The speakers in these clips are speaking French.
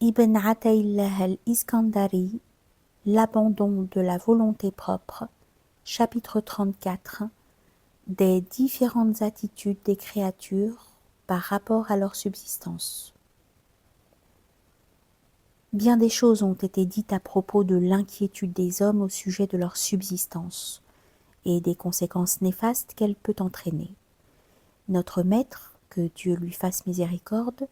Ibn Ataillah al-Iskandari, l'abandon de la volonté propre, chapitre 34, des différentes attitudes des créatures par rapport à leur subsistance. Bien des choses ont été dites à propos de l'inquiétude des hommes au sujet de leur subsistance et des conséquences néfastes qu'elle peut entraîner. Notre maître, que Dieu lui fasse miséricorde,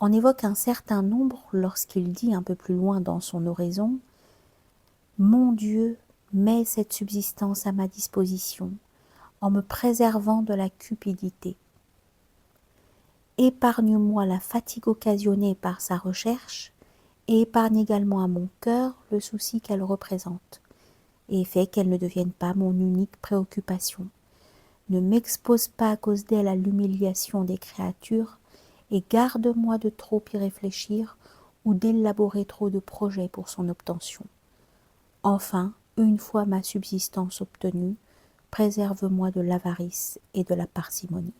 en évoque un certain nombre lorsqu'il dit un peu plus loin dans son oraison « Mon Dieu met cette subsistance à ma disposition en me préservant de la cupidité. Épargne-moi la fatigue occasionnée par sa recherche et épargne également à mon cœur le souci qu'elle représente et fait qu'elle ne devienne pas mon unique préoccupation. Ne m'expose pas à cause d'elle à l'humiliation des créatures et garde-moi de trop y réfléchir ou d'élaborer trop de projets pour son obtention. Enfin, une fois ma subsistance obtenue, préserve-moi de l'avarice et de la parcimonie. »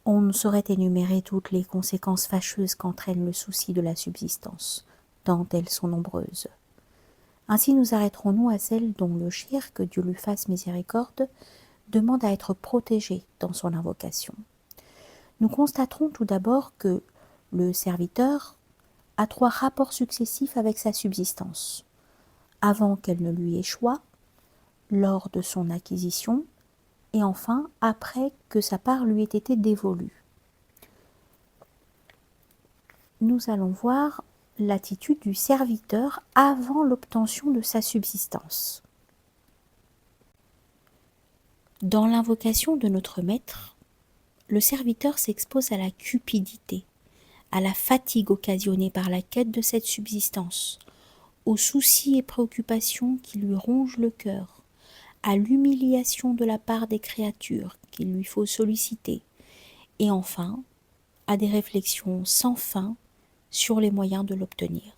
On ne saurait énumérer toutes les conséquences fâcheuses qu'entraîne le souci de la subsistance, tant elles sont nombreuses. Ainsi nous arrêterons-nous à celle dont le shir, que Dieu lui fasse miséricorde, demande à être protégé dans son invocation. Nous constaterons tout d'abord que le serviteur a 3 rapports successifs avec sa subsistance, avant qu'elle ne lui échoie, lors de son acquisition, et enfin après que sa part lui ait été dévolue. Nous allons voir l'attitude du serviteur avant l'obtention de sa subsistance. Dans l'invocation de notre maître, le serviteur s'expose à la cupidité, à la fatigue occasionnée par la quête de cette subsistance, aux soucis et préoccupations qui lui rongent le cœur, à l'humiliation de la part des créatures qu'il lui faut solliciter, et enfin à des réflexions sans fin sur les moyens de l'obtenir.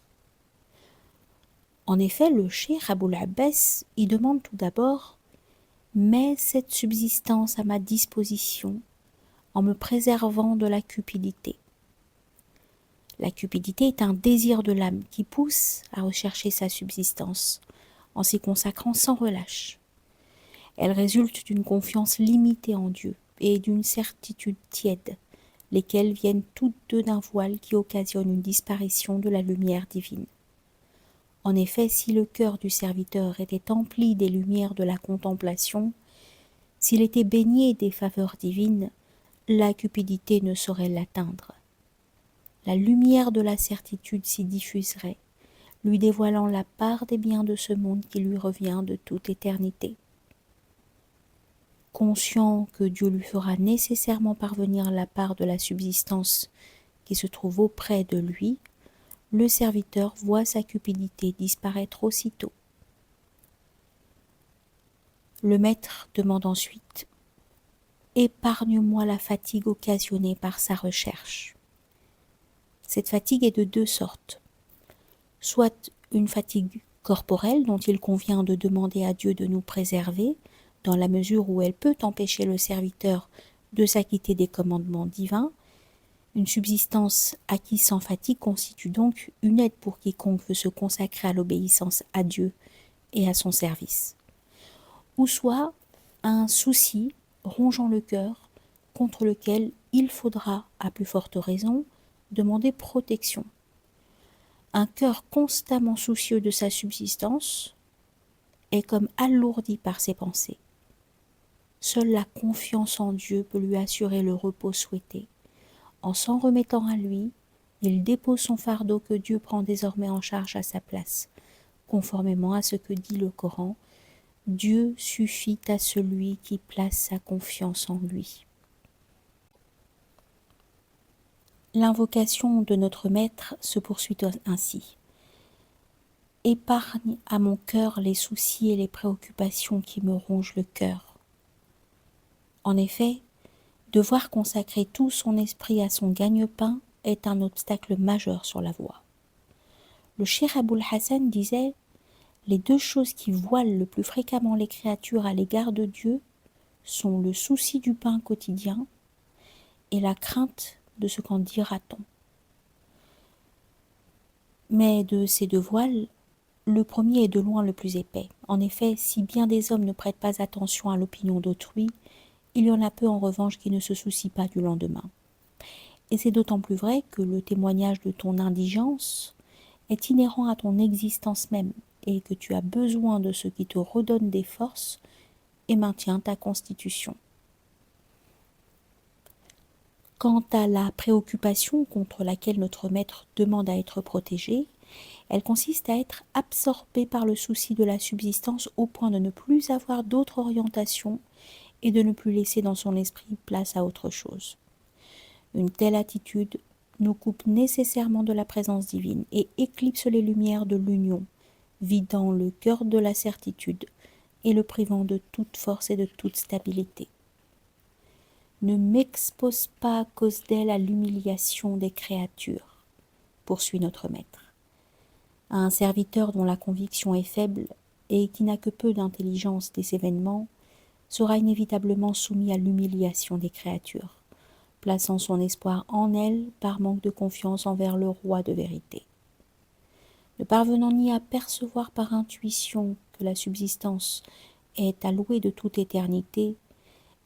En effet, le cheikh Aboul Abbas y demande tout d'abord « Mets cette subsistance à ma disposition en me préservant de la cupidité. » La cupidité est un désir de l'âme qui pousse à rechercher sa subsistance en s'y consacrant sans relâche. Elle résulte d'une confiance limitée en Dieu et d'une certitude tiède, lesquelles viennent toutes deux d'un voile qui occasionne une disparition de la lumière divine. En effet, si le cœur du serviteur était empli des lumières de la contemplation, s'il était baigné des faveurs divines, la cupidité ne saurait l'atteindre. La lumière de la certitude s'y diffuserait, lui dévoilant la part des biens de ce monde qui lui revient de toute éternité. Conscient que Dieu lui fera nécessairement parvenir la part de la subsistance qui se trouve auprès de lui, le serviteur voit sa cupidité disparaître aussitôt. Le maître demande ensuite « Épargne-moi la fatigue occasionnée par sa recherche. » Cette fatigue est de 2 sortes. Soit une fatigue corporelle dont il convient de demander à Dieu de nous préserver, dans la mesure où elle peut empêcher le serviteur de s'acquitter des commandements divins. Une subsistance acquise sans fatigue constitue donc une aide pour quiconque veut se consacrer à l'obéissance à Dieu et à son service. Ou soit un souci rongeant le cœur contre lequel il faudra, à plus forte raison, demander protection. Un cœur constamment soucieux de sa subsistance est comme alourdi par ses pensées. Seule la confiance en Dieu peut lui assurer le repos souhaité. En s'en remettant à lui, il dépose son fardeau que Dieu prend désormais en charge à sa place. Conformément à ce que dit le Coran, Dieu suffit à celui qui place sa confiance en lui. L'invocation de notre maître se poursuit ainsi. Épargne à mon cœur les soucis et les préoccupations qui me rongent le cœur. En effet, devoir consacrer tout son esprit à son gagne-pain est un obstacle majeur sur la voie. Le cheikh Aboul Hassan disait « Les 2 choses qui voilent le plus fréquemment les créatures à l'égard de Dieu sont le souci du pain quotidien et la crainte de ce qu'en dira-t-on. Mais de ces deux voiles, le premier est de loin le plus épais. En effet, si bien des hommes ne prêtent pas attention à l'opinion d'autrui, il y en a peu en revanche qui ne se soucient pas du lendemain. Et c'est d'autant plus vrai que le témoignage de ton indigence est inhérent à ton existence même, et que tu as besoin de ce qui te redonne des forces et maintient ta constitution. Quant à la préoccupation contre laquelle notre maître demande à être protégé, elle consiste à être absorbé par le souci de la subsistance au point de ne plus avoir d'autre orientation et de ne plus laisser dans son esprit place à autre chose. Une telle attitude nous coupe nécessairement de la présence divine et éclipse les lumières de l'union, vidant le cœur de la certitude et le privant de toute force et de toute stabilité. Ne m'expose pas à cause d'elle à l'humiliation des créatures, poursuit notre maître. À un serviteur dont la conviction est faible et qui n'a que peu d'intelligence des événements, sera inévitablement soumis à l'humiliation des créatures, plaçant son espoir en elles par manque de confiance envers le roi de vérité. Ne parvenant ni à percevoir par intuition que la subsistance est allouée de toute éternité,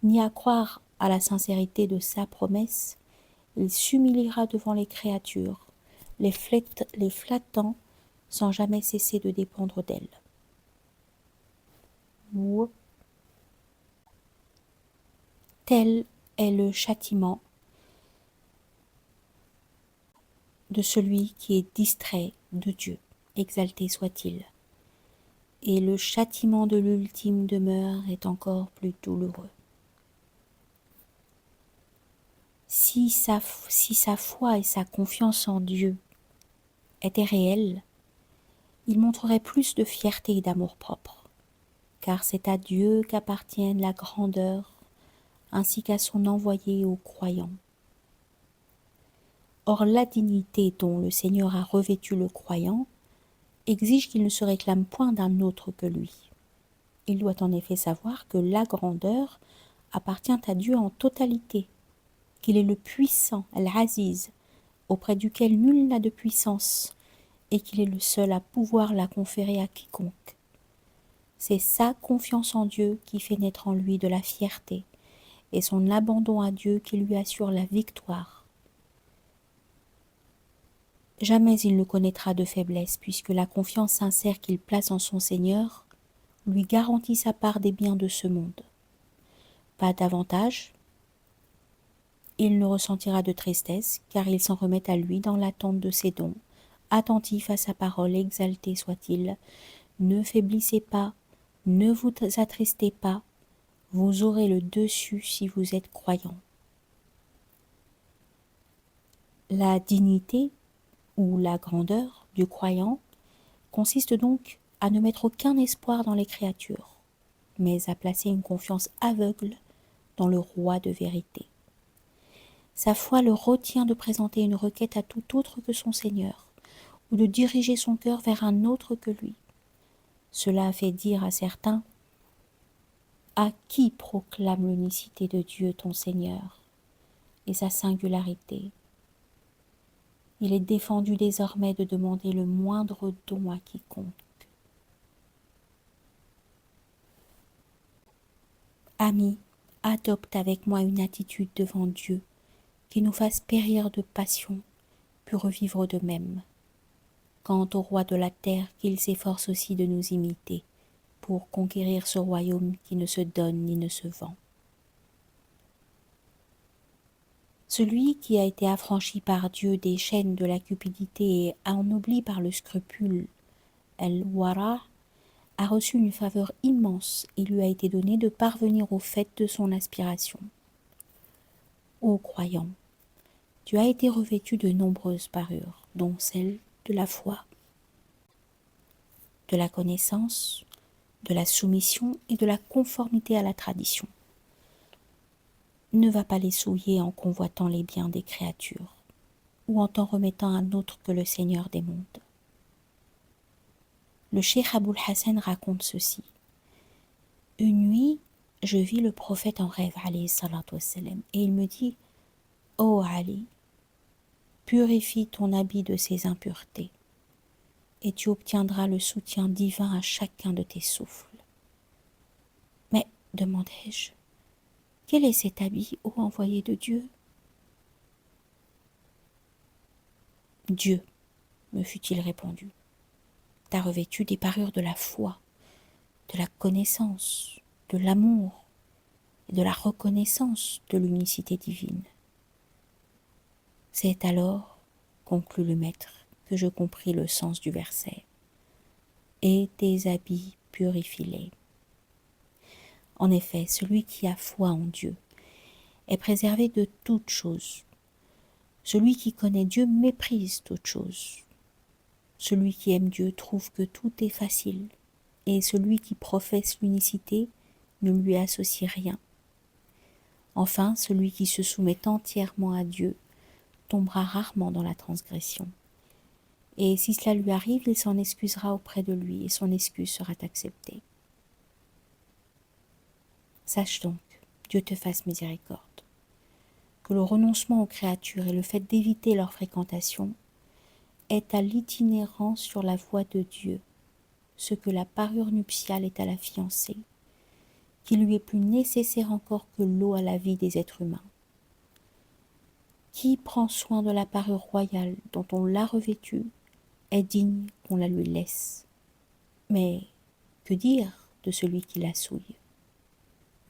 ni à croire à la sincérité de sa promesse, il s'humiliera devant les créatures, les flattant sans jamais cesser de dépendre d'elles. Tel est le châtiment de celui qui est distrait de Dieu, exalté soit-il. Et le châtiment de l'ultime demeure est encore plus douloureux. Si sa foi et sa confiance en Dieu étaient réelles, il montrerait plus de fierté et d'amour-propre, car c'est à Dieu qu'appartiennent la grandeur, ainsi qu'à son envoyé aux croyants. Or la dignité dont le Seigneur a revêtu le croyant exige qu'il ne se réclame point d'un autre que lui. Il doit en effet savoir que la grandeur appartient à Dieu en totalité, qu'il est le puissant, Al-Aziz, auprès duquel nul n'a de puissance, et qu'il est le seul à pouvoir la conférer à quiconque. C'est sa confiance en Dieu qui fait naître en lui de la fierté, et son abandon à Dieu qui lui assure la victoire. Jamais il ne connaîtra de faiblesse, puisque la confiance sincère qu'il place en son Seigneur lui garantit sa part des biens de ce monde. Pas davantage, il ne ressentira de tristesse, car il s'en remet à lui dans l'attente de ses dons, attentif à sa parole, exalté soit-il. Ne faiblissez pas, ne vous attristez pas, vous aurez le dessus si vous êtes croyant. La dignité ou la grandeur du croyant consiste donc à ne mettre aucun espoir dans les créatures, mais à placer une confiance aveugle dans le roi de vérité. Sa foi le retient de présenter une requête à tout autre que son Seigneur, ou de diriger son cœur vers un autre que lui. Cela a fait dire à certains: « À qui proclame l'unicité de Dieu ton Seigneur et sa singularité ? Il est défendu désormais de demander le moindre don à quiconque. » Ami, adopte avec moi une attitude devant Dieu qui nous fasse périr de passion, puis revivre de même. Quant au roi de la terre, qu'il s'efforce aussi de nous imiter, pour conquérir ce royaume qui ne se donne ni ne se vend. Celui qui a été affranchi par Dieu des chaînes de la cupidité et ennobli par le scrupule, El-Wara, a reçu une faveur immense et lui a été donné de parvenir au fait de son aspiration. Ô croyant, tu as été revêtu de nombreuses parures, dont celle de la foi, de la connaissance, de la soumission et de la conformité à la tradition. Ne va pas les souiller en convoitant les biens des créatures, ou en t'en remettant un autre que le Seigneur des mondes. Le cheikh Aboul Hassan raconte ceci. Une nuit, je vis le prophète en rêve, alayhi salatu wassalam, et il me dit: Ô Ali, purifie ton habit de ses impuretés. et tu obtiendras le soutien divin à chacun de tes souffles. Mais, demandai-je, quel est cet habit, ô envoyé de Dieu? Dieu, me fut-il répondu, t'a revêtu des parures de la foi, de la connaissance, de l'amour et de la reconnaissance de l'unicité divine. C'est alors, conclut le maître, que je compris le sens du verset. Et tes habits purifie-les. En effet, celui qui a foi en Dieu est préservé de toute chose. Celui qui connaît Dieu méprise toute chose. Celui qui aime Dieu trouve que tout est facile, et celui qui professe l'unicité ne lui associe rien. Enfin, celui qui se soumet entièrement à Dieu tombera rarement dans la transgression. Et si cela lui arrive, il s'en excusera auprès de lui, et son excuse sera acceptée. Sache donc, Dieu te fasse miséricorde, que le renoncement aux créatures et le fait d'éviter leur fréquentation est à l'itinérance sur la voie de Dieu, ce que la parure nuptiale est à la fiancée, qui lui est plus nécessaire encore que l'eau à la vie des êtres humains. Qui prend soin de la parure royale dont on l'a revêtue est digne qu'on la lui laisse. Mais que dire de celui qui la souille?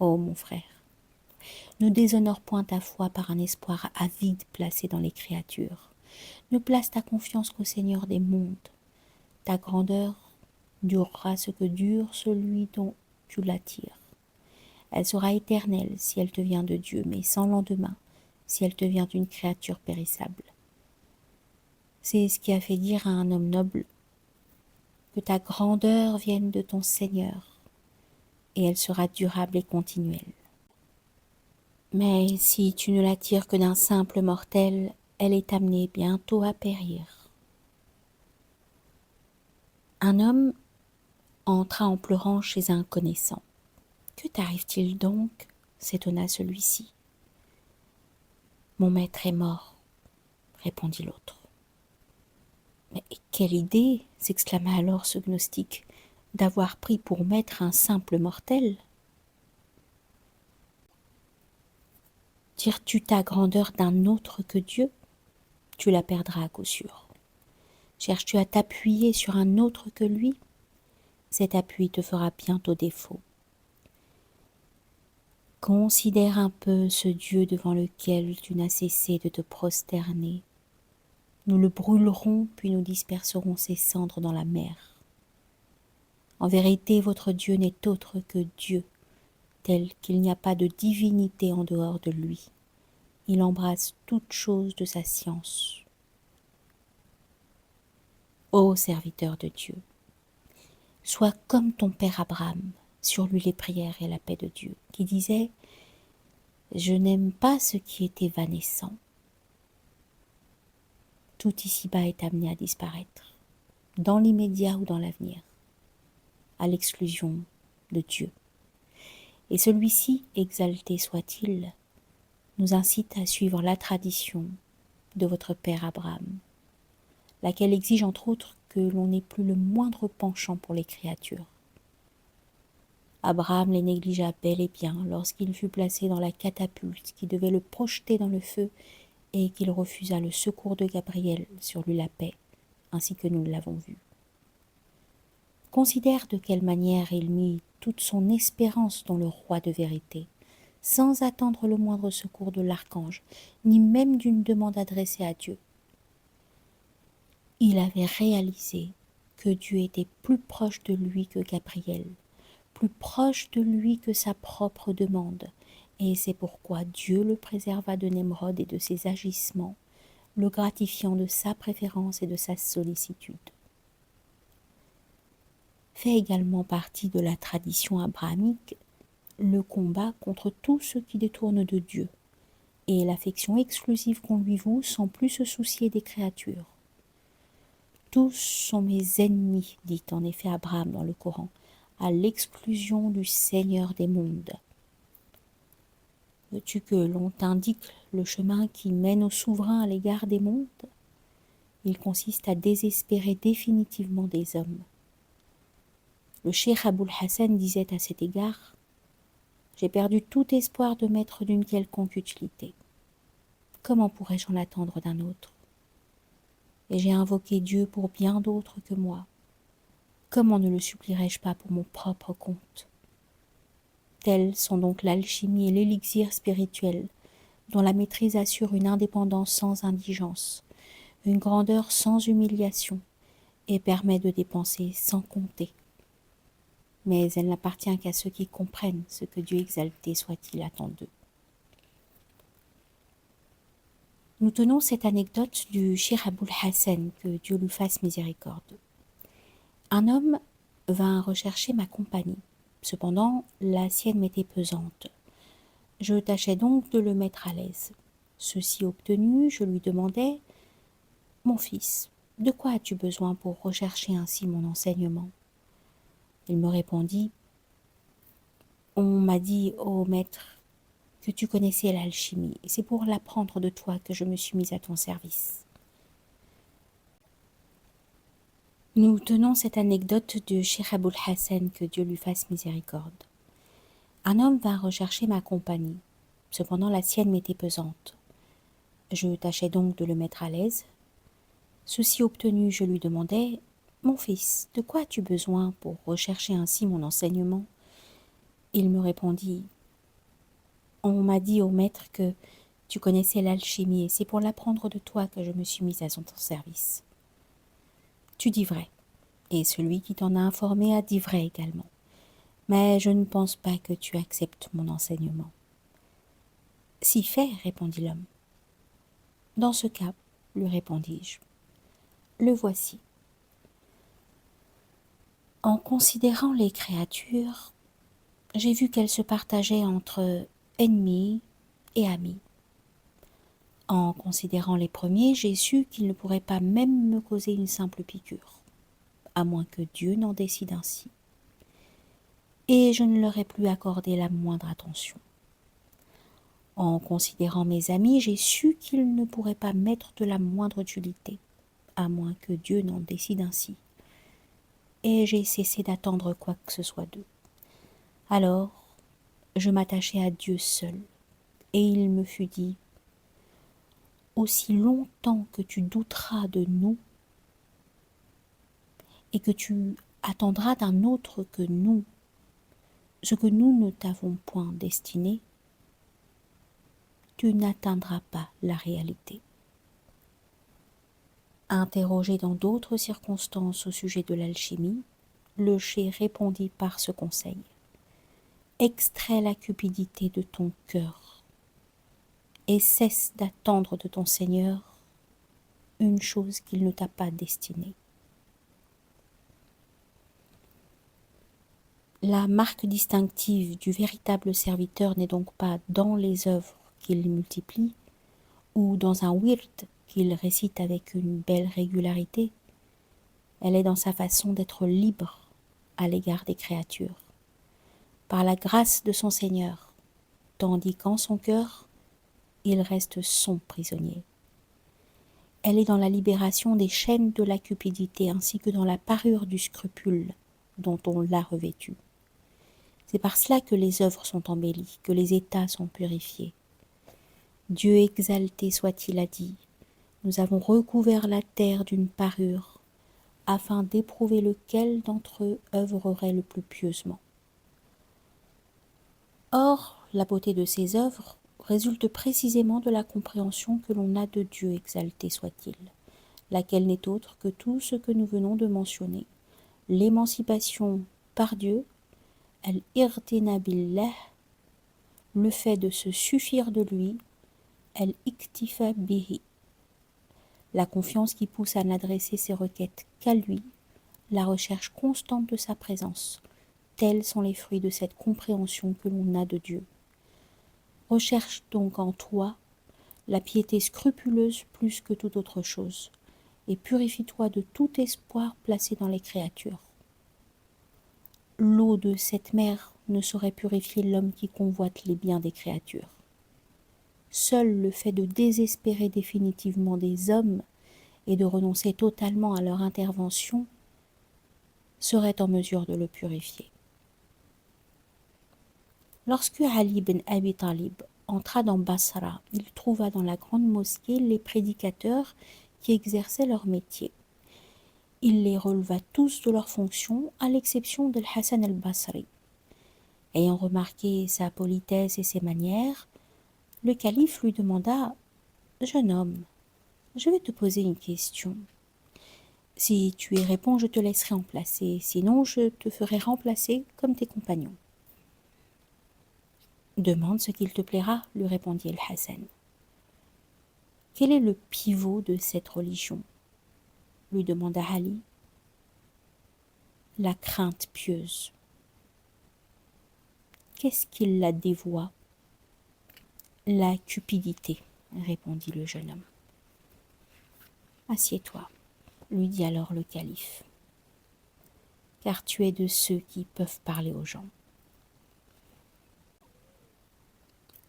Ô mon frère, ne déshonore point ta foi par un espoir avide placé dans les créatures. Ne place ta confiance qu'au Seigneur des mondes. Ta grandeur durera ce que dure celui dont tu l'attires. Elle sera éternelle si elle te vient de Dieu, mais sans lendemain si elle te vient d'une créature périssable. C'est ce qui a fait dire à un homme noble que ta grandeur vienne de ton Seigneur, et elle sera durable et continuelle. Mais si tu ne l'attires que d'un simple mortel, elle est amenée bientôt à périr. Un homme entra en pleurant chez un connaissant. « Que t'arrive-t-il donc » s'étonna celui-ci. « Mon maître est mort, » répondit l'autre. « Mais quelle idée » s'exclama alors ce gnostique, « d'avoir pris pour maître un simple mortel !» Tires-tu ta grandeur d'un autre que Dieu? Tu la perdras à coup sûr. Cherches-tu à t'appuyer sur un autre que lui? Cet appui te fera bientôt défaut. Considère un peu ce Dieu devant lequel tu n'as cessé de te prosterner. Nous le brûlerons, puis nous disperserons ses cendres dans la mer. En vérité, votre Dieu n'est autre que Dieu, tel qu'il n'y a pas de divinité en dehors de lui. Il embrasse toute chose de sa science. Ô serviteur de Dieu, sois comme ton père Abraham, sur lui les prières et la paix de Dieu, qui disait « Je n'aime pas ce qui est évanescent ». Tout ici-bas est amené à disparaître, dans l'immédiat ou dans l'avenir, à l'exclusion de Dieu. Et celui-ci, exalté soit-il, nous incite à suivre la tradition de votre père Abraham, laquelle exige entre autres que l'on n'ait plus le moindre penchant pour les créatures. Abraham les négligea bel et bien lorsqu'il fut placé dans la catapulte qui devait le projeter dans le feu et qu'il refusa le secours de Gabriel sur lui la paix, ainsi que nous l'avons vu. Considère de quelle manière il mit toute son espérance dans le roi de vérité, sans attendre le moindre secours de l'archange, ni même d'une demande adressée à Dieu. Il avait réalisé que Dieu était plus proche de lui que Gabriel, plus proche de lui que sa propre demande, et c'est pourquoi Dieu le préserva de Nemrod et de ses agissements, le gratifiant de sa préférence et de sa sollicitude. Fait également partie de la tradition abrahamique le combat contre tous ceux qui détournent de Dieu, et l'affection exclusive qu'on lui voue sans plus se soucier des créatures. Tous sont mes ennemis, dit en effet Abraham dans le Coran, à l'exclusion du Seigneur des mondes. Veux-tu que l'on t'indique le chemin qui mène au souverain à l'égard des mondes? il consiste à désespérer définitivement des hommes. Le cheikh Aboul Hassan disait à cet égard: « J'ai perdu tout espoir de m'être d'une quelconque utilité. Comment pourrais-je en attendre d'un autre? Et j'ai invoqué Dieu pour bien d'autres que moi. Comment ne le supplierais-je pas pour mon propre compte? Tels sont donc l'alchimie et l'élixir spirituel, dont la maîtrise assure une indépendance sans indigence, une grandeur sans humiliation, et permet de dépenser sans compter. Mais elle n'appartient qu'à ceux qui comprennent ce que Dieu exalté soit-il attend d'eux. » Nous tenons cette anecdote du cheikh Aboul Hassan, que Dieu lui fasse miséricorde. Un homme vint rechercher ma compagnie. Cependant, la sienne m'était pesante. Je tâchais donc de le mettre à l'aise. Ceci obtenu, je lui demandai: « Mon fils, de quoi as-tu besoin pour rechercher ainsi mon enseignement ?» Il me répondit: « On m'a dit, ô maître, que tu connaissais l'alchimie, et c'est pour l'apprendre de toi que je me suis mis à ton service. » Nous tenons cette anecdote de cheikh Aboul Hassan, que Dieu lui fasse miséricorde. Un homme vint rechercher ma compagnie. Cependant, la sienne m'était pesante. Je tâchais donc de le mettre à l'aise. Ceci obtenu, je lui demandai: « Mon fils, de quoi as-tu besoin pour rechercher ainsi mon enseignement ?» Il me répondit: « On m'a dit, ô maître, que tu connaissais l'alchimie, et c'est pour l'apprendre de toi que je me suis mise à ton service. » Tu dis vrai, et celui qui t'en a informé a dit vrai également. Mais je ne pense pas que tu acceptes mon enseignement. Si fait, répondit l'homme. Dans ce cas, lui répondis-je, le voici. En considérant les créatures, j'ai vu qu'elles se partageaient entre ennemis et amis. En considérant les premiers, j'ai su qu'ils ne pourraient pas même me causer une simple piqûre, à moins que Dieu n'en décide ainsi. Et je ne leur ai plus accordé la moindre attention. En considérant mes amis, j'ai su qu'ils ne pourraient pas m'être de la moindre utilité, à moins que Dieu n'en décide ainsi. Et j'ai cessé d'attendre quoi que ce soit d'eux. Alors, je m'attachai à Dieu seul, et il me fut dit: « Aussi longtemps que tu douteras de nous, et que tu attendras d'un autre que nous, ce que nous ne t'avons point destiné, tu n'atteindras pas la réalité. » Interrogé dans d'autres circonstances au sujet de l'alchimie, le cheikh répondit par ce conseil: « Extrais la cupidité de ton cœur et cesse d'attendre de ton Seigneur une chose qu'il ne t'a pas destinée. » La marque distinctive du véritable serviteur n'est donc pas dans les œuvres qu'il multiplie ou dans un wird qu'il récite avec une belle régularité. Elle est dans sa façon d'être libre à l'égard des créatures, par la grâce de son Seigneur, tandis qu'en son cœur, il reste son prisonnier. Elle est dans la libération des chaînes de la cupidité ainsi que dans la parure du scrupule dont on l'a revêtue. C'est par cela que les œuvres sont embellies, que les états sont purifiés. Dieu exalté soit-il a dit: « Nous avons recouvert la terre d'une parure, afin d'éprouver lequel d'entre eux œuvrerait le plus pieusement. » Or, la beauté de ces œuvres résulte précisément de la compréhension que l'on a de Dieu exalté soit-il, laquelle n'est autre que tout ce que nous venons de mentionner: l'émancipation par Dieu, al-irtina billah, le fait de se suffire de lui, al-iktifa bihi, la confiance qui pousse à n'adresser ses requêtes qu'à lui, la recherche constante de sa présence. Tels sont les fruits de cette compréhension que l'on a de Dieu. Recherche donc en toi la piété scrupuleuse plus que toute autre chose, et purifie-toi de tout espoir placé dans les créatures. L'eau de cette mer ne saurait purifier l'homme qui convoite les biens des créatures. Seul le fait de désespérer définitivement des hommes et de renoncer totalement à leur intervention serait en mesure de le purifier. Lorsque Ali ibn Abi Talib entra dans Basra, il trouva dans la grande mosquée les prédicateurs qui exerçaient leur métier. Il les releva tous de leurs fonctions, à l'exception de Hassan al-Basri. Ayant remarqué sa politesse et ses manières, le calife lui demanda « Jeune homme, je vais te poser une question. Si tu y réponds, je te laisserai en placer, sinon je te ferai remplacer comme tes compagnons. » « Demande ce qu'il te plaira, lui répondit el-Hassan. « Quel est le pivot de cette religion ?» lui demanda Ali. « La crainte pieuse. »« Qu'est-ce qui la dévoie ?»« La cupidité, » répondit le jeune homme. « Assieds-toi, » lui dit alors le calife, « car tu es de ceux qui peuvent parler aux gens. »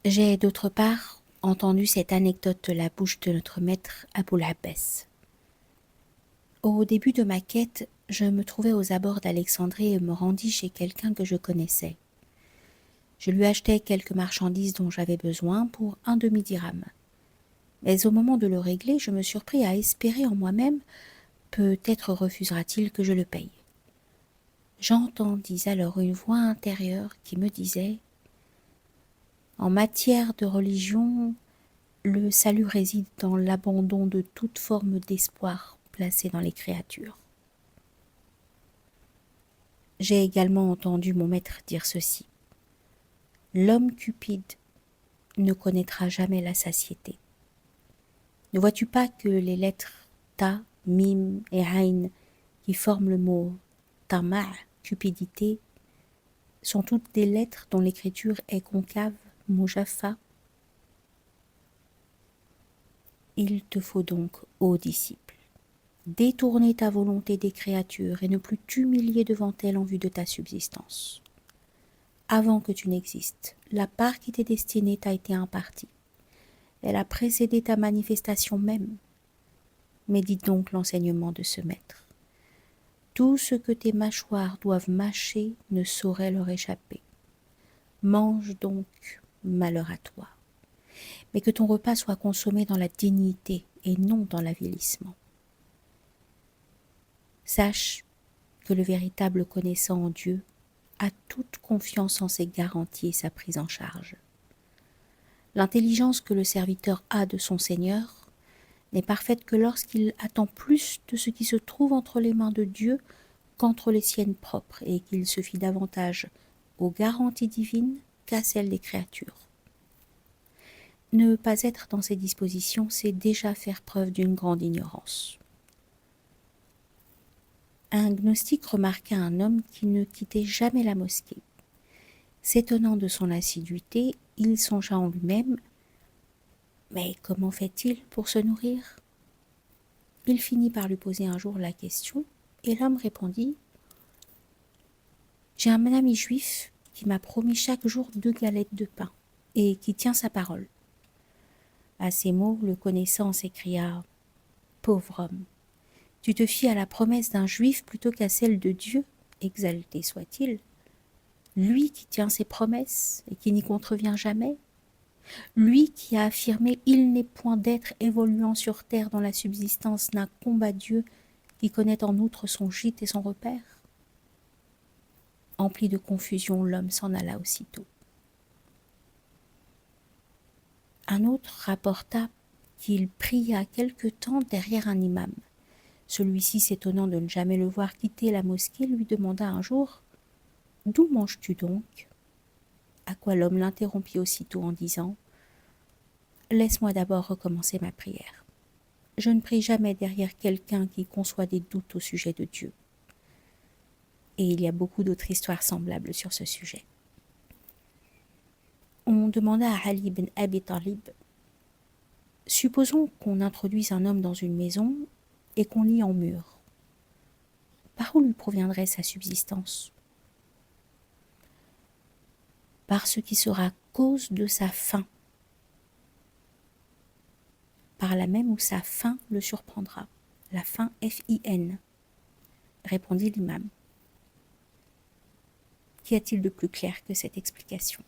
J'ai d'autre part entendu cette anecdote de la bouche de notre maître Aboul Abbas. Au début de ma quête, je me trouvais aux abords d'Alexandrie et me rendis chez quelqu'un que je connaissais. Je lui achetai quelques marchandises dont j'avais besoin pour 1 demi-dirham. Mais au moment de le régler, je me surpris à espérer en moi-même « peut-être refusera-t-il que je le paye ». J'entendis alors une voix intérieure qui me disait « En matière de religion, le salut réside dans l'abandon de toute forme d'espoir placé dans les créatures. » J'ai également entendu mon maître dire ceci. L'homme cupide ne connaîtra jamais la satiété. Ne vois-tu pas que les lettres ta, mim et ayn qui forment le mot tama', cupidité, sont toutes des lettres dont l'écriture est concave, mujaffa? Il te faut donc, ô disciple, détourner ta volonté des créatures et ne plus t'humilier devant elles en vue de ta subsistance. Avant que tu n'existes, la part qui t'est destinée t'a été impartie. Elle a précédé ta manifestation même. Médite donc l'enseignement de ce maître. Tout ce que tes mâchoires doivent mâcher ne saurait leur échapper. Mange donc, malheur à toi. Mais que ton repas soit consommé dans la dignité et non dans l'avilissement. Sache que le véritable connaissant en Dieu a toute confiance en ses garanties et sa prise en charge. L'intelligence que le serviteur a de son Seigneur n'est parfaite que lorsqu'il attend plus de ce qui se trouve entre les mains de Dieu qu'entre les siennes propres et qu'il se fie davantage aux garanties divines qu'à celles des créatures. Ne pas être dans ces dispositions, c'est déjà faire preuve d'une grande ignorance. Un gnostique remarqua un homme qui ne quittait jamais la mosquée. S'étonnant de son assiduité, il songea en lui-même « Mais comment fait-il pour se nourrir ?» Il finit par lui poser un jour la question, et l'homme répondit « J'ai un ami juif qui m'a promis chaque jour 2 galettes de pain, et qui tient sa parole. » À ces mots, le connaissant s'écria « Pauvre homme, tu te fies à la promesse d'un juif plutôt qu'à celle de Dieu, exalté soit-il, lui qui tient ses promesses et qui n'y contrevient jamais, lui qui a affirmé « Il n'est point d'être évoluant sur terre dans la subsistance d'un combat Dieu qui connaît en outre son gîte et son repère. » Empli de confusion, l'homme s'en alla aussitôt. Un autre rapporta qu'il pria quelque temps derrière un imam. Celui-ci, s'étonnant de ne jamais le voir quitter la mosquée, lui demanda un jour « D'où manges-tu donc ?» À quoi l'homme l'interrompit aussitôt en disant « Laisse-moi d'abord recommencer ma prière. Je ne prie jamais derrière quelqu'un qui conçoit des doutes au sujet de Dieu. » Et il y a beaucoup d'autres histoires semblables sur ce sujet. On demanda à Ali ibn Abi Talib « Supposons qu'on introduise un homme dans une maison et qu'on l'y emmure. Par où lui proviendrait sa subsistance ? Par ce qui sera cause de sa faim, par là même où sa faim le surprendra. la fin F-I-N, répondit l'imam. Qu'y a-t-il de plus clair que cette explication?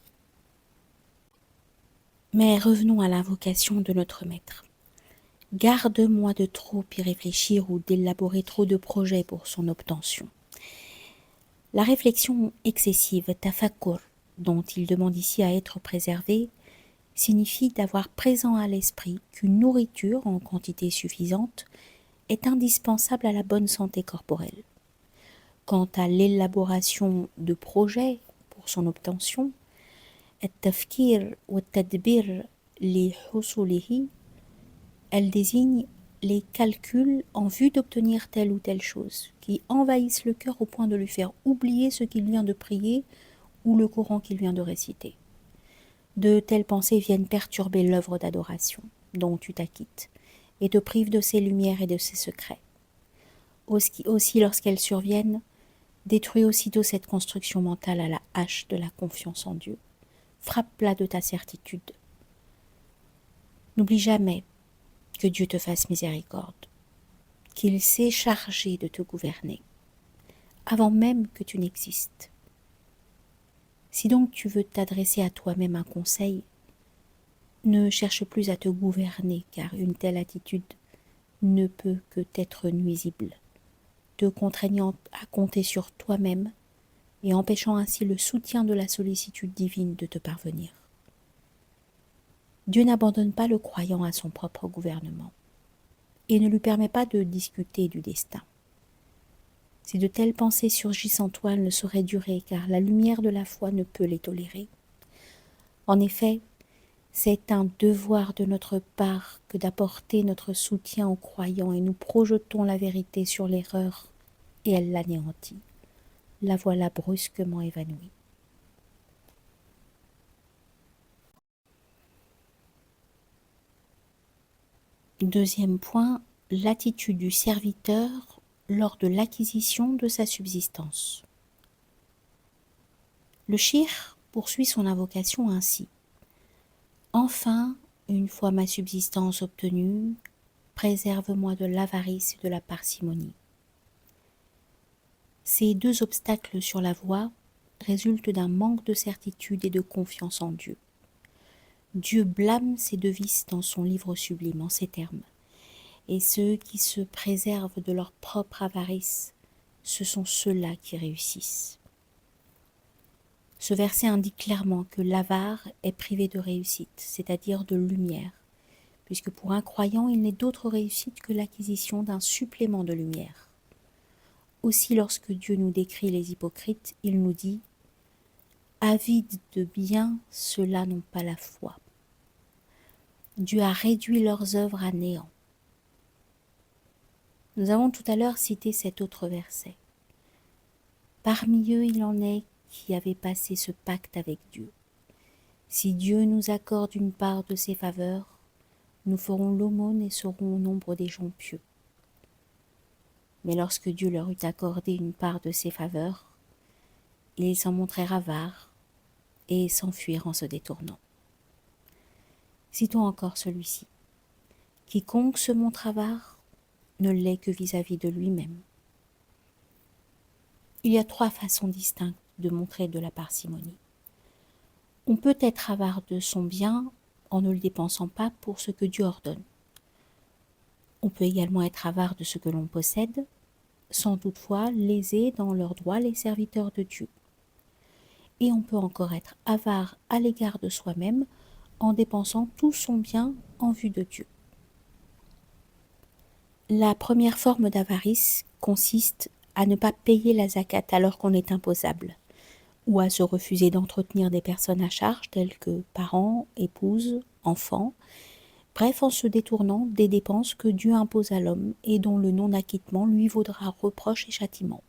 Mais revenons à l'invocation de notre maître. Garde-moi de trop y réfléchir ou d'élaborer trop de projets pour son obtention. La réflexion excessive, tafakkur, dont il demande ici à être préservé, signifie d'avoir présent à l'esprit qu'une nourriture en quantité suffisante est indispensable à la bonne santé corporelle. Quant à l'élaboration de projets pour son obtention, التفكير والتدبير لحصوله, elle désigne les calculs en vue d'obtenir telle ou telle chose, qui envahissent le cœur au point de lui faire oublier ce qu'il vient de prier ou le Coran qu'il vient de réciter. De telles pensées viennent perturber l'œuvre d'adoration dont tu t'acquittes et te privent de ses lumières et de ses secrets. Aussi, lorsqu'elles surviennent, détruis aussitôt cette construction mentale à la hache de la confiance en Dieu. Frappe-la de ta certitude. N'oublie jamais que Dieu te fasse miséricorde, qu'il s'est chargé de te gouverner, avant même que tu n'existes. Si donc tu veux t'adresser à toi-même un conseil, ne cherche plus à te gouverner, car une telle attitude ne peut que t'être nuisible, te contraignant à compter sur toi-même et empêchant ainsi le soutien de la sollicitude divine de te parvenir. Dieu n'abandonne pas le croyant à son propre gouvernement et ne lui permet pas de discuter du destin. Si de telles pensées surgissent en toi, elles ne sauraient durer, car la lumière de la foi ne peut les tolérer. En effet, c'est un devoir de notre part que d'apporter notre soutien aux croyants, et nous projetons la vérité sur l'erreur et elle l'anéantit. La voilà brusquement évanouie. Deuxième point, l'attitude du serviteur lors de l'acquisition de sa subsistance. Le shir poursuit son invocation ainsi. Enfin, une fois ma subsistance obtenue, préserve-moi de l'avarice et de la parcimonie. Ces deux obstacles sur la voie résultent d'un manque de certitude et de confiance en Dieu. Dieu blâme ces deux vices dans son livre sublime en ces termes. Et ceux qui se préservent de leur propre avarice, ce sont ceux-là qui réussissent. Ce verset indique clairement que l'avare est privé de réussite, c'est-à-dire de lumière, puisque pour un croyant, il n'est d'autre réussite que l'acquisition d'un supplément de lumière. Aussi, lorsque Dieu nous décrit les hypocrites, il nous dit « Avides de bien, ceux-là n'ont pas la foi. » Dieu a réduit leurs œuvres à néant. Nous avons tout à l'heure cité cet autre verset. Parmi eux, il en est qui avaient passé ce pacte avec Dieu. Si Dieu nous accorde une part de ses faveurs, nous ferons l'aumône et serons au nombre des gens pieux. Mais lorsque Dieu leur eut accordé une part de ses faveurs, ils s'en montrèrent avares et s'enfuirent en se détournant. Citons encore celui-ci. Quiconque se montre avare ne l'est que vis-à-vis de lui-même. Il y a trois façons distinctes de montrer de la parcimonie. On peut être avare de son bien en ne le dépensant pas pour ce que Dieu ordonne. On peut également être avare de ce que l'on possède, sans toutefois léser dans leurs droits les serviteurs de Dieu. Et on peut encore être avare à l'égard de soi-même en dépensant tout son bien en vue de Dieu. La première forme d'avarice consiste à ne pas payer la zakat alors qu'on est imposable, ou à se refuser d'entretenir des personnes à charge telles que parents, épouses, enfants, bref en se détournant des dépenses que Dieu impose à l'homme et dont le non-acquittement lui vaudra reproche et châtiment.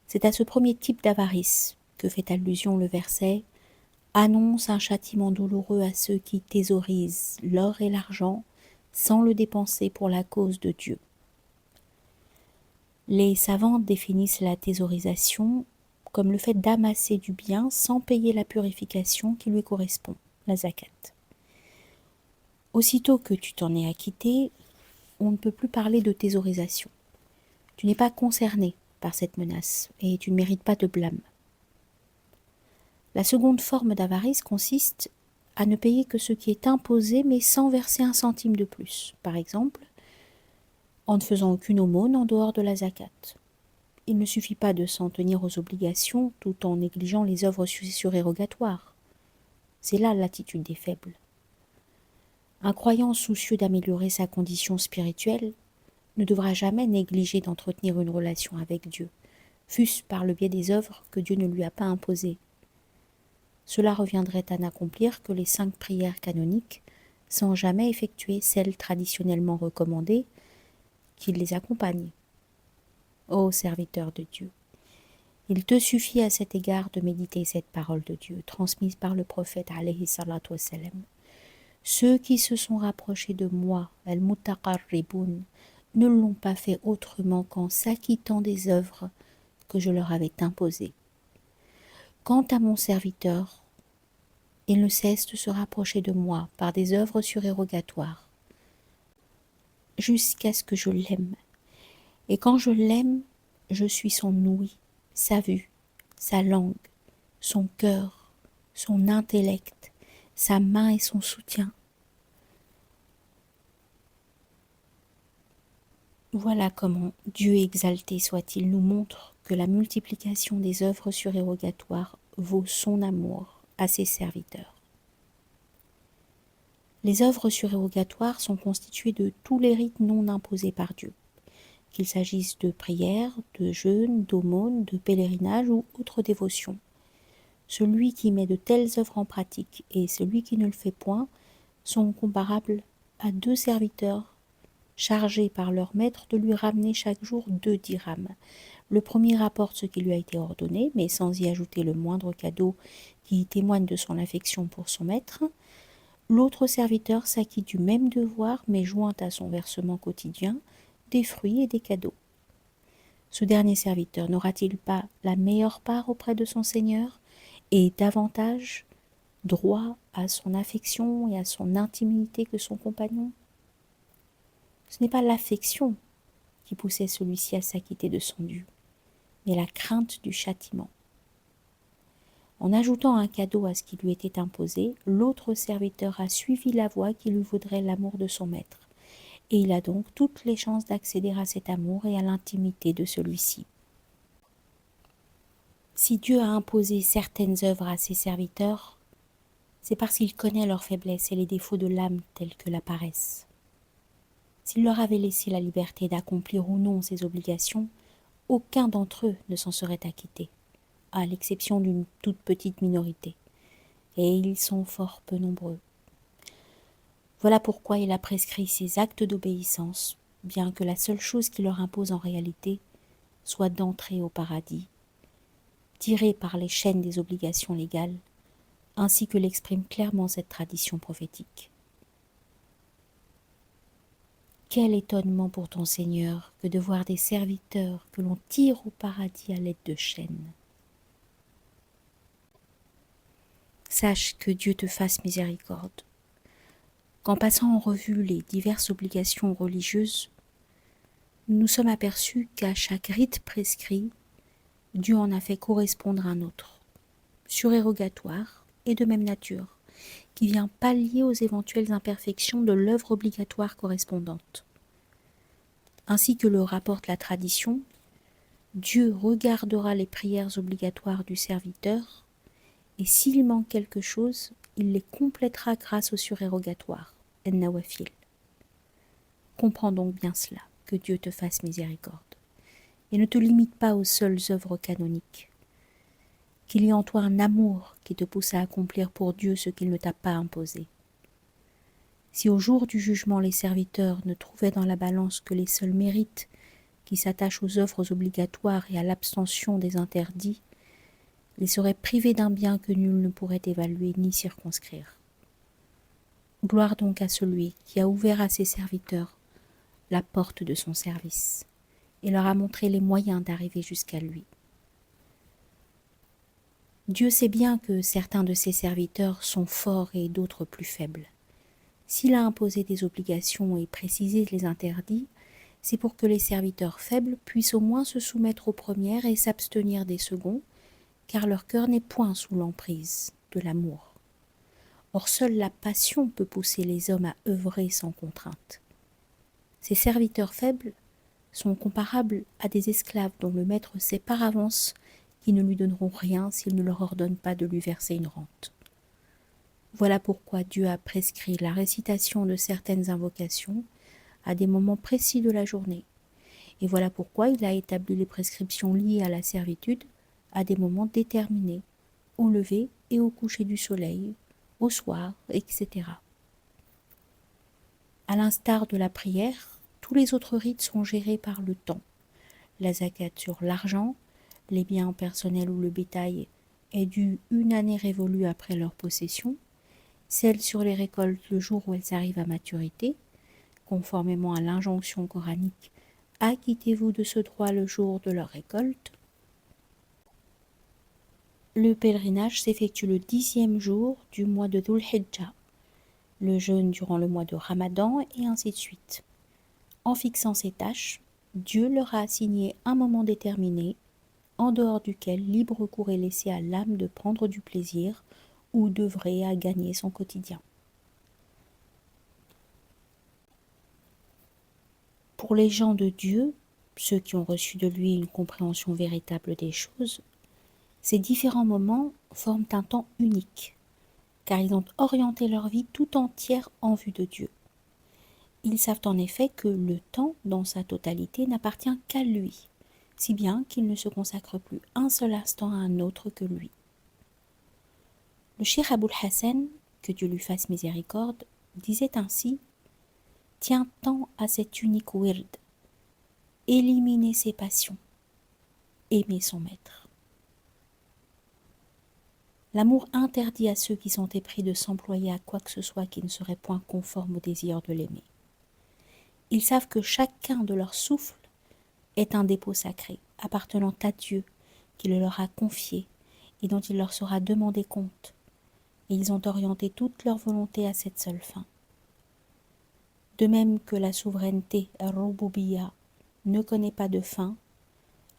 C'est à ce premier type d'avarice que fait allusion le verset « Annonce un châtiment douloureux à ceux qui thésaurisent l'or et l'argent sans le dépenser pour la cause de Dieu. » Les savants définissent la thésaurisation comme le fait d'amasser du bien sans payer la purification qui lui correspond, la zakat. Aussitôt que tu t'en es acquitté, on ne peut plus parler de thésaurisation. Tu n'es pas concerné par cette menace et tu ne mérites pas de blâme. La seconde forme d'avarice consiste à ne payer que ce qui est imposé mais sans verser un centime de plus. Par exemple, en ne faisant aucune aumône en dehors de la zakat. Il ne suffit pas de s'en tenir aux obligations tout en négligeant les œuvres surérogatoires. C'est là l'attitude des faibles. Un croyant soucieux d'améliorer sa condition spirituelle ne devra jamais négliger d'entretenir une relation avec Dieu, fût-ce par le biais des œuvres que Dieu ne lui a pas imposées. Cela reviendrait à n'accomplir que les 5 prières canoniques, sans jamais effectuer celles traditionnellement recommandées qui les accompagnent. Ô serviteur de Dieu, il te suffit à cet égard de méditer cette parole de Dieu, transmise par le prophète alayhi salatu wassalam. Ceux qui se sont rapprochés de moi, al-mutaqarriboun, ne l'ont pas fait autrement qu'en s'acquittant des œuvres que je leur avais imposées. Quant à mon serviteur, il ne cesse de se rapprocher de moi par des œuvres surérogatoires, jusqu'à ce que je l'aime. Et quand je l'aime, je suis son ouïe, sa vue, sa langue, son cœur, son intellect, sa main et son soutien. Voilà comment Dieu exalté soit-il nous montre que la multiplication des œuvres surérogatoires vaut son amour à ses serviteurs. Les œuvres surérogatoires sont constituées de tous les rites non imposés par Dieu, qu'il s'agisse de prières, de jeûnes, d'aumônes, de pèlerinages ou autres dévotions. Celui qui met de telles œuvres en pratique et celui qui ne le fait point sont comparables à 2 serviteurs chargés par leur maître de lui ramener chaque jour 2 dirhams. Le premier rapporte ce qui lui a été ordonné, mais sans y ajouter le moindre cadeau qui témoigne de son affection pour son maître. L'autre serviteur s'acquitte du même devoir, mais joint à son versement quotidien des fruits et des cadeaux. Ce dernier serviteur n'aura-t-il pas la meilleure part auprès de son Seigneur et davantage droit à son affection et à son intimité que son compagnon? Ce n'est pas l'affection qui poussait celui-ci à s'acquitter de son dû, mais la crainte du châtiment. En ajoutant un cadeau à ce qui lui était imposé, l'autre serviteur a suivi la voie qui lui vaudrait l'amour de son maître, et il a donc toutes les chances d'accéder à cet amour et à l'intimité de celui-ci. Si Dieu a imposé certaines œuvres à ses serviteurs, c'est parce qu'il connaît leurs faiblesses et les défauts de l'âme tels que la paresse. S'il leur avait laissé la liberté d'accomplir ou non ses obligations, aucun d'entre eux ne s'en serait acquitté, à l'exception d'une toute petite minorité, et ils sont fort peu nombreux. Voilà pourquoi il a prescrit ces actes d'obéissance, bien que la seule chose qui leur impose en réalité soit d'entrer au paradis, tirés par les chaînes des obligations légales, ainsi que l'exprime clairement cette tradition prophétique. Quel étonnement pour ton Seigneur que de voir des serviteurs que l'on tire au paradis à l'aide de chaînes. Sache que Dieu te fasse miséricorde, qu'en passant en revue les diverses obligations religieuses, nous nous sommes aperçus qu'à chaque rite prescrit, Dieu en a fait correspondre un autre, surérogatoire et de même nature, qui vient pallier aux éventuelles imperfections de l'œuvre obligatoire correspondante. Ainsi que le rapporte la tradition, Dieu regardera les prières obligatoires du serviteur, et s'il manque quelque chose, il les complétera grâce au surérogatoire, en-nawafil. Comprends donc bien cela, que Dieu te fasse miséricorde, et ne te limite pas aux seules œuvres canoniques. Qu'il y ait en toi un amour qui te pousse à accomplir pour Dieu ce qu'il ne t'a pas imposé. Si au jour du jugement les serviteurs ne trouvaient dans la balance que les seuls mérites qui s'attachent aux œuvres obligatoires et à l'abstention des interdits, ils seraient privés d'un bien que nul ne pourrait évaluer ni circonscrire. Gloire donc à celui qui a ouvert à ses serviteurs la porte de son service et leur a montré les moyens d'arriver jusqu'à lui. Dieu sait bien que certains de ses serviteurs sont forts et d'autres plus faibles. S'il a imposé des obligations et précisé les interdits, c'est pour que les serviteurs faibles puissent au moins se soumettre aux premières et s'abstenir des seconds, car leur cœur n'est point sous l'emprise de l'amour. Or seule la passion peut pousser les hommes à œuvrer sans contrainte. Ces serviteurs faibles sont comparables à des esclaves dont le maître sait par avance qu'ils ne lui donneront rien s'il ne leur ordonne pas de lui verser une rente. Voilà pourquoi Dieu a prescrit la récitation de certaines invocations à des moments précis de la journée. Et voilà pourquoi il a établi les prescriptions liées à la servitude à des moments déterminés, au lever et au coucher du soleil, au soir, etc. À l'instar de la prière, tous les autres rites sont gérés par le temps. La zakat sur l'argent, les biens personnels ou le bétail est due une année révolue après leur possession, celle sur les récoltes le jour où elles arrivent à maturité, conformément à l'injonction coranique « Acquittez-vous de ce droit le jour de leur récolte ». Le pèlerinage s'effectue le 10e jour du mois de Dhul Hijjah, le jeûne durant le mois de Ramadan et ainsi de suite. En fixant ces tâches, Dieu leur a assigné un moment déterminé, en dehors duquel libre cours est laissé à l'âme de prendre du plaisir ou d'œuvrer à gagner son quotidien. Pour les gens de Dieu, ceux qui ont reçu de lui une compréhension véritable des choses, ces différents moments forment un temps unique, car ils ont orienté leur vie tout entière en vue de Dieu. Ils savent en effet que le temps, dans sa totalité, n'appartient qu'à lui, si bien qu'il ne se consacre plus un seul instant à un autre que lui. Le cheikh Aboul Hassan, que Dieu lui fasse miséricorde, disait ainsi « Tiens tant à cet unique wird, éliminer ses passions, aimer son maître. » L'amour interdit à ceux qui sont épris de s'employer à quoi que ce soit qui ne serait point conforme au désir de l'aimer. Ils savent que chacun de leurs souffles est un dépôt sacré, appartenant à Dieu, qui le leur a confié et dont il leur sera demandé compte. Et ils ont orienté toute leur volonté à cette seule fin. De même que la souveraineté Ar-Rububiyya ne connaît pas de fin,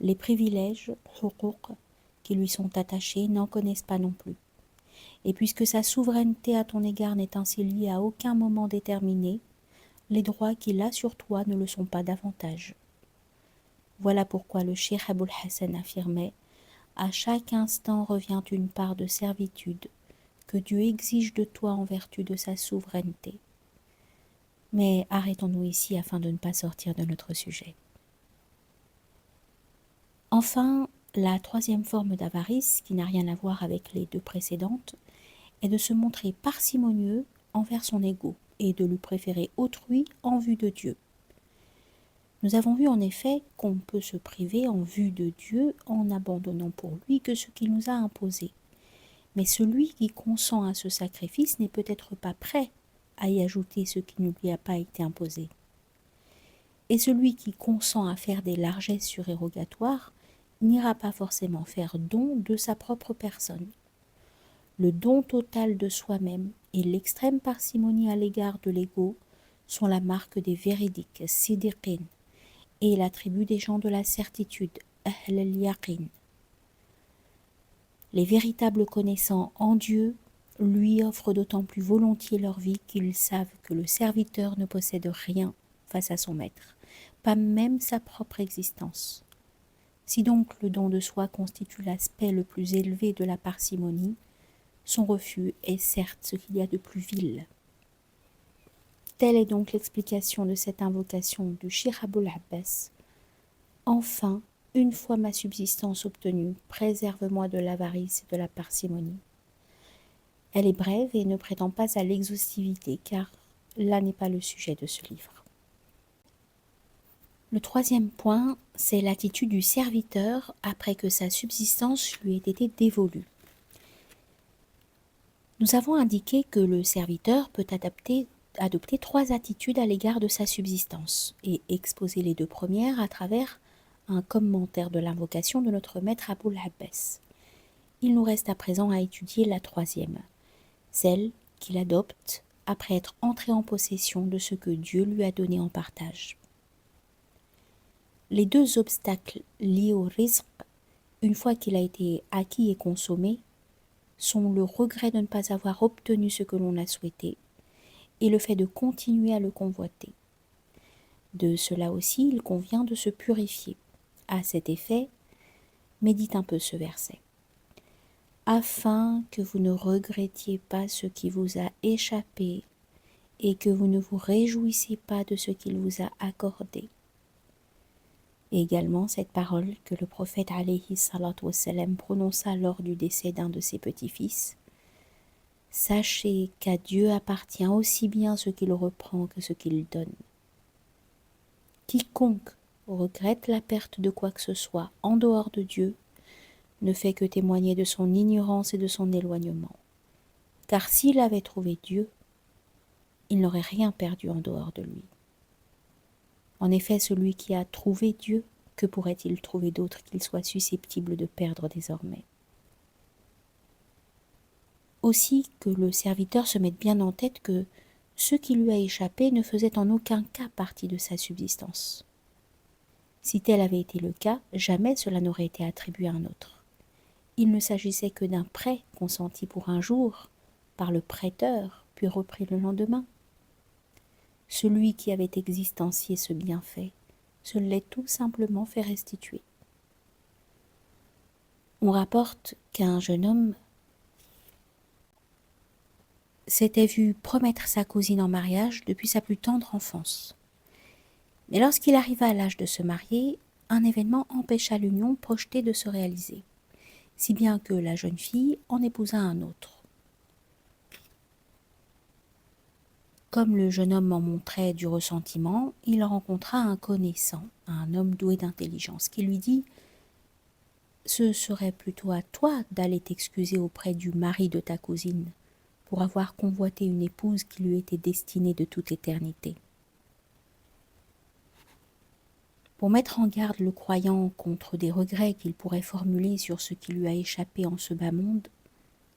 les privilèges Huquq qui lui sont attachés n'en connaissent pas non plus. Et puisque sa souveraineté à ton égard n'est ainsi liée à aucun moment déterminé, les droits qu'il a sur toi ne le sont pas davantage. Voilà pourquoi le cheikh Aboul Hassan affirmait « À chaque instant revient une part de servitude que Dieu exige de toi en vertu de sa souveraineté. » Mais arrêtons-nous ici afin de ne pas sortir de notre sujet. Enfin, la troisième forme d'avarice, qui n'a rien à voir avec les deux précédentes, est de se montrer parcimonieux envers son ego et de lui préférer autrui en vue de Dieu. Nous avons vu en effet qu'on peut se priver en vue de Dieu en n'abandonnant pour lui que ce qu'il nous a imposé. Mais celui qui consent à ce sacrifice n'est peut-être pas prêt à y ajouter ce qui ne lui a pas été imposé. Et celui qui consent à faire des largesses surérogatoires n'ira pas forcément faire don de sa propre personne. Le don total de soi-même et l'extrême parcimonie à l'égard de l'ego sont la marque des véridiques, siddiqin, et l'attribut des gens de la certitude, ahl al-yaqin. Les véritables connaissants en Dieu lui offrent d'autant plus volontiers leur vie qu'ils savent que le serviteur ne possède rien face à son maître, pas même sa propre existence. Si donc le don de soi constitue l'aspect le plus élevé de la parcimonie, son refus est certes ce qu'il y a de plus vil. Telle est donc l'explication de cette invocation du cheikh Aboul Abbas. Enfin, une fois ma subsistance obtenue, préserve-moi de l'avarice et de la parcimonie. Elle est brève et ne prétend pas à l'exhaustivité, car là n'est pas le sujet de ce livre. Le troisième point, c'est l'attitude du serviteur après que sa subsistance lui ait été dévolue. Nous avons indiqué que le serviteur peut adopter trois attitudes à l'égard de sa subsistance et exposer les deux premières à travers un commentaire de l'invocation de notre maître Aboul Abbas. Il nous reste à présent à étudier la troisième, celle qu'il adopte après être entré en possession de ce que Dieu lui a donné en partage. Les deux obstacles liés au rizq, une fois qu'il a été acquis et consommé, sont le regret de ne pas avoir obtenu ce que l'on a souhaité et le fait de continuer à le convoiter. De cela aussi, il convient de se purifier. À cet effet, médite un peu ce verset. Afin que vous ne regrettiez pas ce qui vous a échappé et que vous ne vous réjouissiez pas de ce qu'il vous a accordé. Et également cette parole que le prophète alayhi salatu wassalam prononça lors du décès d'un de ses petits-fils. Sachez qu'à Dieu appartient aussi bien ce qu'il reprend que ce qu'il donne. Quiconque regrette la perte de quoi que ce soit en dehors de Dieu ne fait que témoigner de son ignorance et de son éloignement. Car s'il avait trouvé Dieu, il n'aurait rien perdu en dehors de lui. En effet, celui qui a trouvé Dieu, que pourrait-il trouver d'autre qu'il soit susceptible de perdre désormais? Aussi que le serviteur se mette bien en tête que ce qui lui a échappé ne faisait en aucun cas partie de sa subsistance. Si tel avait été le cas, jamais cela n'aurait été attribué à un autre. Il ne s'agissait que d'un prêt consenti pour un jour par le prêteur, puis repris le lendemain. Celui qui avait existencié ce bienfait se l'est tout simplement fait restituer. On rapporte qu'un jeune homme s'était vu promettre sa cousine en mariage depuis sa plus tendre enfance. Mais lorsqu'il arriva à l'âge de se marier, un événement empêcha l'union projetée de se réaliser, si bien que la jeune fille en épousa un autre. Comme le jeune homme en montrait du ressentiment, il rencontra un connaissant, un homme doué d'intelligence, qui lui dit « Ce serait plutôt à toi d'aller t'excuser auprès du mari de ta cousine pour avoir convoité une épouse qui lui était destinée de toute éternité. » Pour mettre en garde le croyant contre des regrets qu'il pourrait formuler sur ce qui lui a échappé en ce bas monde,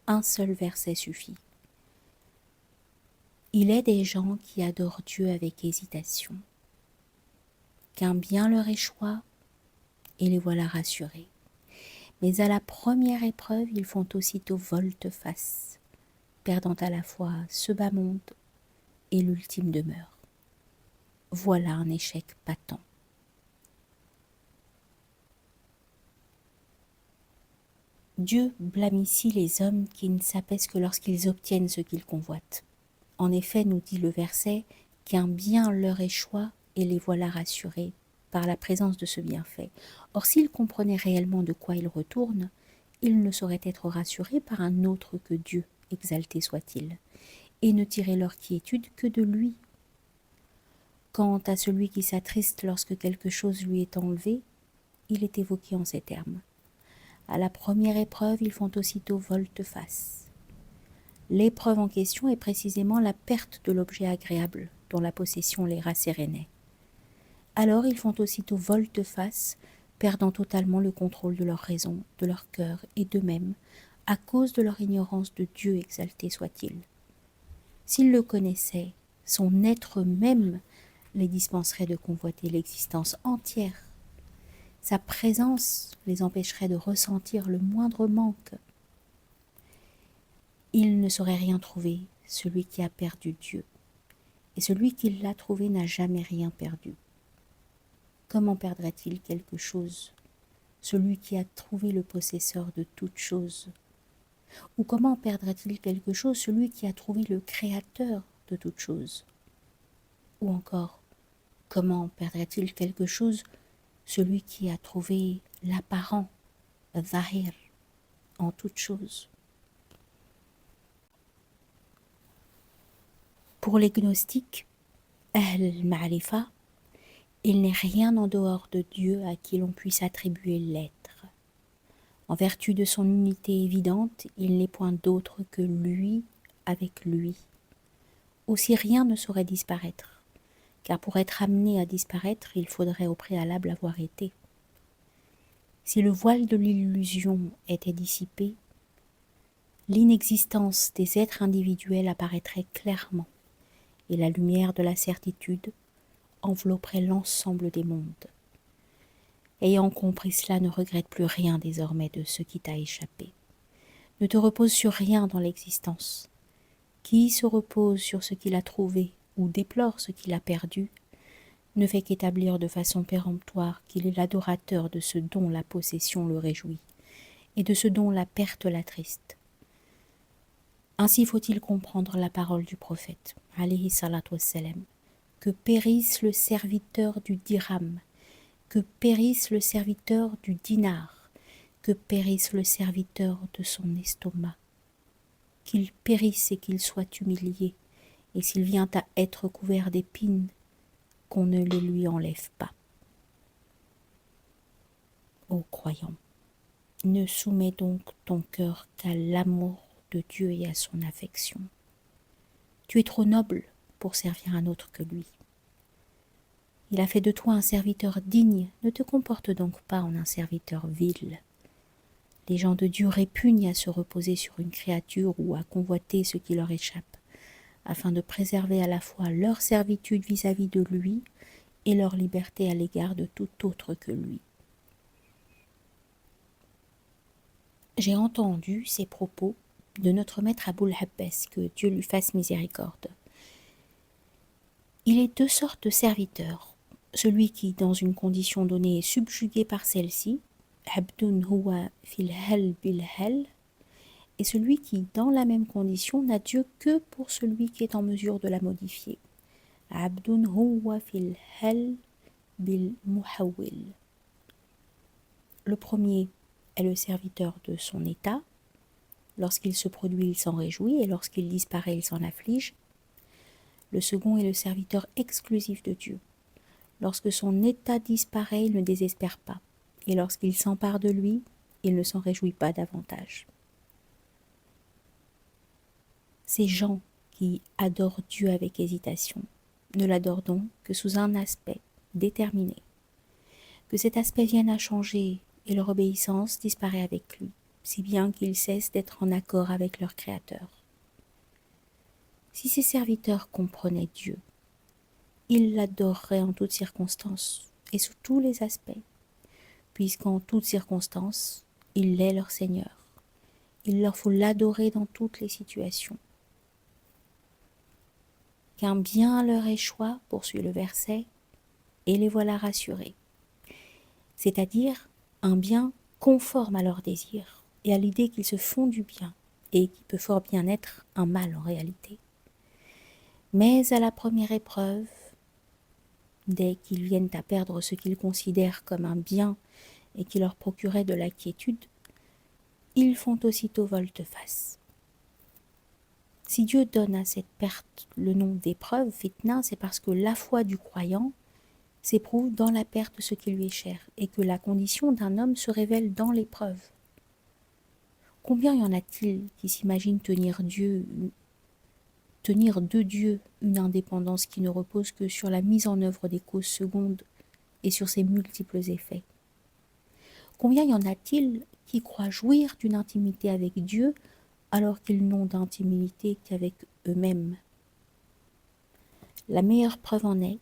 un seul verset suffit. Il est des gens qui adorent Dieu avec hésitation, qu'un bien leur échoit et les voilà rassurés. Mais à la première épreuve, ils font aussitôt volte-face, perdant à la fois ce bas monde et l'ultime demeure. Voilà un échec patent. Dieu blâme ici les hommes qui ne s'apaisent que lorsqu'ils obtiennent ce qu'ils convoitent. En effet, nous dit le verset, qu'un bien leur échoit et les voilà rassurés par la présence de ce bienfait. Or, s'ils comprenaient réellement de quoi ils retournent, ils ne sauraient être rassurés par un autre que Dieu, exalté soit-il, et ne tiraient leur quiétude que de lui. Quant à celui qui s'attriste lorsque quelque chose lui est enlevé, il est évoqué en ces termes. À la première épreuve, ils font aussitôt volte-face. L'épreuve en question est précisément la perte de l'objet agréable dont la possession les rassérénait. Alors ils font aussitôt volte-face, perdant totalement le contrôle de leur raison, de leur cœur et d'eux-mêmes, à cause de leur ignorance de Dieu exalté soit-il. S'ils le connaissaient, son être même les dispenserait de convoiter l'existence entière. Sa présence les empêcherait de ressentir le moindre manque. Il ne saurait rien trouver, celui qui a perdu Dieu, et celui qui l'a trouvé n'a jamais rien perdu. Comment perdrait-il quelque chose, celui qui a trouvé le possesseur de toute chose? Ou comment perdrait-il quelque chose, celui qui a trouvé le créateur de toute chose? Ou encore, comment perdrait-il quelque chose, celui qui a trouvé l'apparent, zahir, en toute chose? Pour les gnostiques, Ahl-Ma'rifa, il n'est rien en dehors de Dieu à qui l'on puisse attribuer l'être. En vertu de son unité évidente, il n'est point d'autre que lui avec lui. Aussi rien ne saurait disparaître, car pour être amené à disparaître, il faudrait au préalable avoir été. Si le voile de l'illusion était dissipé, l'inexistence des êtres individuels apparaîtrait clairement. et la lumière de la certitude envelopperait l'ensemble des mondes. Ayant compris cela, ne regrette plus rien désormais de ce qui t'a échappé. Ne te repose sur rien dans l'existence. Qui se repose sur ce qu'il a trouvé ou déplore ce qu'il a perdu, ne fait qu'établir de façon péremptoire qu'il est l'adorateur de ce dont la possession le réjouit, et de ce dont la perte l'attriste. Ainsi faut-il comprendre la parole du prophète, alayhi salatu wassalam, que périsse le serviteur du dirham, que périsse le serviteur du dinar, que périsse le serviteur de son estomac, qu'il périsse et qu'il soit humilié, et s'il vient à être couvert d'épines, qu'on ne les lui enlève pas. Ô croyant, ne soumets donc ton cœur qu'à l'amour de Dieu et à son affection. Tu es trop noble pour servir un autre que lui. Il a fait de toi un serviteur digne, ne te comporte donc pas en un serviteur vil. Les gens de Dieu répugnent à se reposer sur une créature ou à convoiter ce qui leur échappe, afin de préserver à la fois leur servitude vis-à-vis de lui et leur liberté à l'égard de tout autre que lui. J'ai entendu ces propos de notre maître Aboul Abbas, que Dieu lui fasse miséricorde. Il est deux sortes de serviteurs. Celui qui, dans une condition donnée, est subjugué par celle-ci, Abdun huwa fil hal bil hal, et celui qui, dans la même condition, n'a Dieu que pour celui qui est en mesure de la modifier. Abdun huwa fil hal bil muhawwil. Le premier est le serviteur de son état. Lorsqu'il se produit, il s'en réjouit, et lorsqu'il disparaît, il s'en afflige. Le second est le serviteur exclusif de Dieu. Lorsque son état disparaît, il ne désespère pas, et lorsqu'il s'empare de lui, il ne s'en réjouit pas davantage. Ces gens qui adorent Dieu avec hésitation ne l'adorent donc que sous un aspect déterminé. Que cet aspect vienne à changer et leur obéissance disparaît avec lui, si bien qu'ils cessent d'être en accord avec leur Créateur. Si ces serviteurs comprenaient Dieu, ils l'adoreraient en toutes circonstances et sous tous les aspects, puisqu'en toutes circonstances, il est leur Seigneur. Il leur faut l'adorer dans toutes les situations. Qu'un bien leur échoit, poursuit le verset, et les voilà rassurés. C'est-à-dire un bien conforme à leurs désirs et à l'idée qu'ils se font du bien et qui peut fort bien être un mal en réalité. Mais à la première épreuve, dès qu'ils viennent à perdre ce qu'ils considèrent comme un bien et qui leur procurait de la quiétude, ils font aussitôt volte-face. Si Dieu donne à cette perte le nom d'épreuve, fitna, c'est parce que la foi du croyant s'éprouve dans la perte de ce qui lui est cher, et que la condition d'un homme se révèle dans l'épreuve. Combien y en a-t-il qui s'imaginent tenir de Dieu une indépendance qui ne repose que sur la mise en œuvre des causes secondes et sur ses multiples effets? Combien y en a-t-il qui croient jouir d'une intimité avec Dieu alors qu'ils n'ont d'intimité qu'avec eux-mêmes? La meilleure preuve en est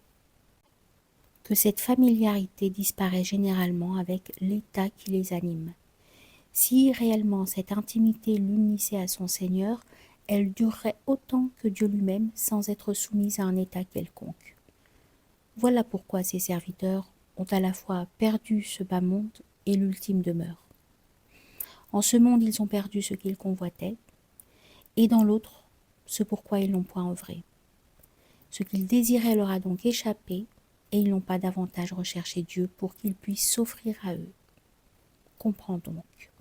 que cette familiarité disparaît généralement avec l'état qui les anime. Si réellement cette intimité l'unissait à son Seigneur, elle durerait autant que Dieu lui-même sans être soumise à un état quelconque. Voilà pourquoi ces serviteurs ont à la fois perdu ce bas monde et l'ultime demeure. En ce monde, ils ont perdu ce qu'ils convoitaient, et dans l'autre, ce pourquoi ils n'ont point œuvré. Ce qu'ils désiraient leur a donc échappé, et ils n'ont pas davantage recherché Dieu pour qu'il puisse s'offrir à eux. Comprends donc.